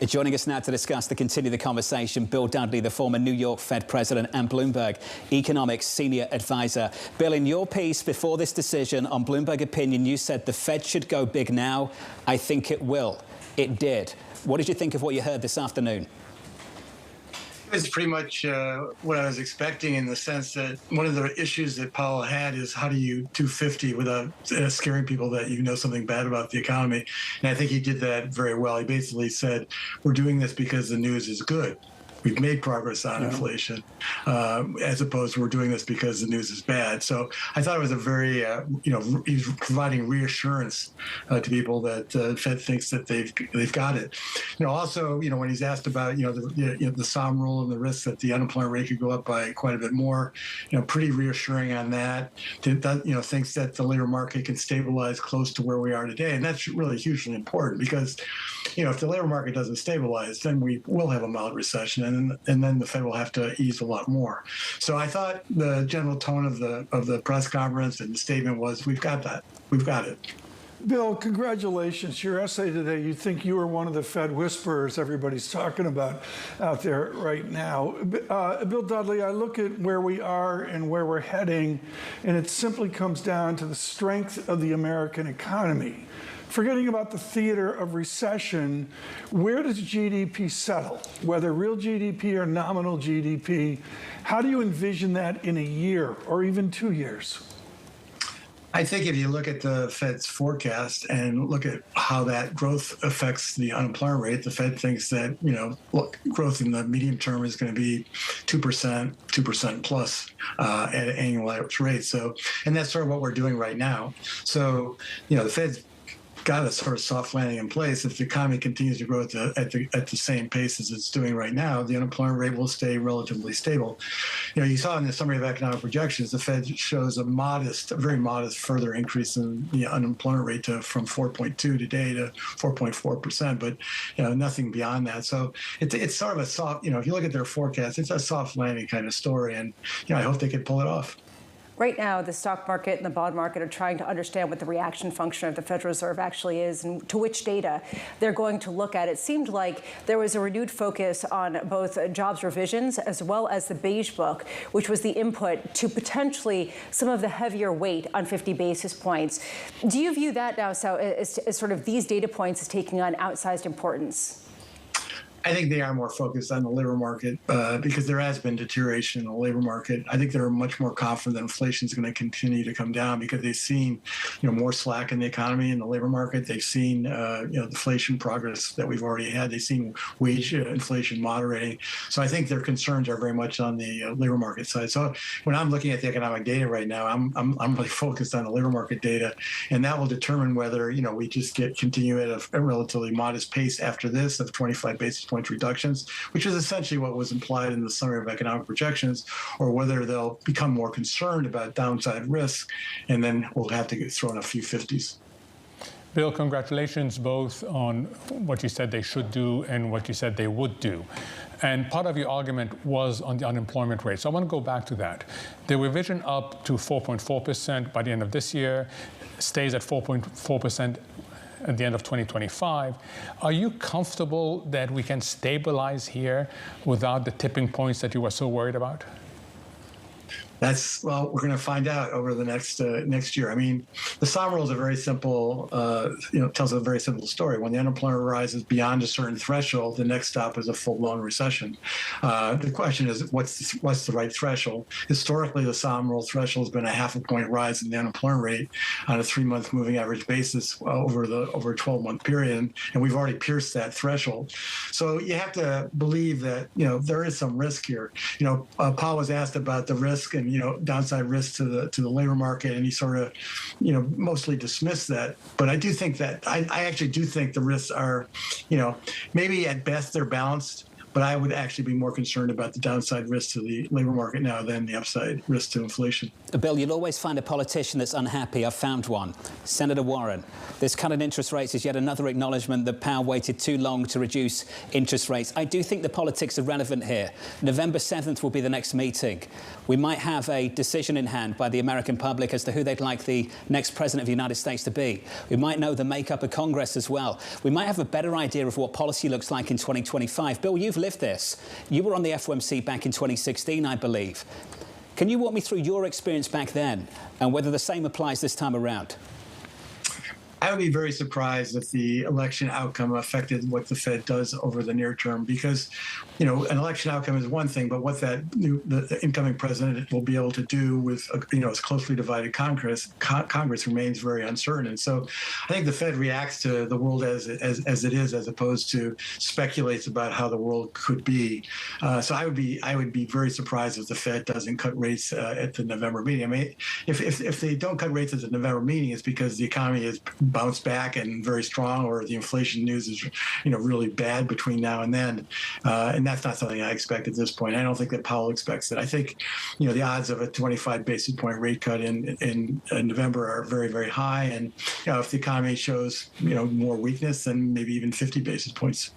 Joining us now to discuss the continue the conversation, Bill Dudley, the former New York Fed president and Bloomberg economics senior advisor. Bill, in your piece before this decision on Bloomberg Opinion, you said the Fed should go big now. I think it will. It did. What did you think of what you heard this afternoon? It's pretty much what I was expecting, in the sense that one of the issues that Powell had is how do you 250 without scaring people that you know something bad about the economy. And I think he did that very well. He basically said, we're doing this because the news is good. We've made progress on inflation, as opposed to we're doing this because the news is bad. So I thought it was a very, he's providing reassurance to people that the Fed thinks that they've got it. Also, when he's asked about, the SOM rule and the risk that the unemployment rate could go up by quite a bit more, pretty reassuring on that. Thinks that the labor market can stabilize close to where we are today, and that's really hugely important because, if the labor market doesn't stabilize, then we will have a mild recession. And then the Fed will have to ease a lot more. So I thought the general tone of the press conference and the statement was, we've got that. We've got it. Bill, congratulations. Your essay today, you think you were one of the Fed whisperers everybody's talking about out there right now. Bill Dudley, I look at where we are and where we're heading, and it simply comes down to the strength of the American economy. Forgetting about the theater of recession, where does GDP settle? Whether real GDP or nominal GDP, how do you envision that in a year or even 2 years? I think if you look at the Fed's forecast and look at how that growth affects the unemployment rate, the Fed thinks that, growth in the medium term is going to be 2% plus at an annual average rate. So, and that's sort of what we're doing right now. So, the Fed's got a sort of soft landing in place. If the economy continues to grow at the same pace as it's doing right now, the unemployment rate will stay relatively stable. You saw in the summary of economic projections, the Fed shows a very modest further increase in the unemployment rate from 4.2 today to 4.4%, but nothing beyond that. So it's sort of a soft, if you look at their forecast, it's a soft landing kind of story, and I hope they can pull it off. Right now, the stock market and the bond market are trying to understand what the reaction function of the Federal Reserve actually is and to which data they're going to look at. It seemed like there was a renewed focus on both jobs revisions as well as the beige book, which was the input to potentially some of the heavier weight on 50 basis points. Do you view that now as sort of these data points as taking on outsized importance? I think they are more focused on the labor market because there has been deterioration in the labor market. I think they're much more confident that inflation is going to continue to come down because they've seen, more slack in the economy and the labor market. They've seen, deflation progress that we've already had. They've seen wage inflation moderating. So I think their concerns are very much on the labor market side. So when I'm looking at the economic data right now, I'm really focused on the labor market data, and that will determine whether we just continue at a relatively modest pace after this of 25 basis points reductions, which is essentially what was implied in the summary of economic projections, or whether they'll become more concerned about downside risk, and then we'll have to throw in a few 50s. Bill, congratulations both on what you said they should do and what you said they would do. And part of your argument was on the unemployment rate. So I want to go back to that. The revision up to 4.4% by the end of this year stays at 4.4% at the end of 2025. Are you comfortable that we can stabilize here without the tipping points that you were so worried about? We're going to find out over the next year. I mean, the SOM rule is a very simple, tells a very simple story. When the unemployment rises beyond a certain threshold, the next stop is a full-blown recession. The question is, what's the right threshold? Historically, the SOM rule threshold has been a 0.5 point rise in the unemployment rate on a 3-month moving average basis over a 12-month period, and we've already pierced that threshold. So you have to believe that there is some risk here. Paul was asked about the risk and downside risk to the labor market, and he sort of mostly dismissed that. But I do think that I actually do think the risks are maybe at best they're balanced, but I would actually be more concerned about the downside risk to the labor market now than the upside risk to inflation. Bill, you'll always find a politician that's unhappy. I've found one. Senator Warren. This cut in interest rates is yet another acknowledgement that Powell waited too long to reduce interest rates. I do think the politics are relevant here. November 7th will be the next meeting. We might have a decision in hand by the American public as to who they'd like the next president of the United States to be. We might know the makeup of Congress as well. We might have a better idea of what policy looks like in 2025. Bill, you've lived this. You were on the FOMC back in 2016, I believe. Can you walk me through your experience back then and whether the same applies this time around? I would be very surprised if the election outcome affected what the Fed does over the near term, because, an election outcome is one thing, but what the incoming president will be able to do with, a closely divided Congress remains very uncertain. And so I think the Fed reacts to the world as it is, as opposed to speculates about how the world could be. So I would be very surprised if the Fed doesn't cut rates at the November meeting. I mean, if they don't cut rates at the November meeting, it's because the economy is bounced back and very strong, or the inflation news is, really bad between now and then. And that's not something I expect at this point. I don't think that Powell expects it. I think, the odds of a 25 basis point rate cut in November are very, very high. And, if the economy shows, more weakness, then maybe even 50 basis points.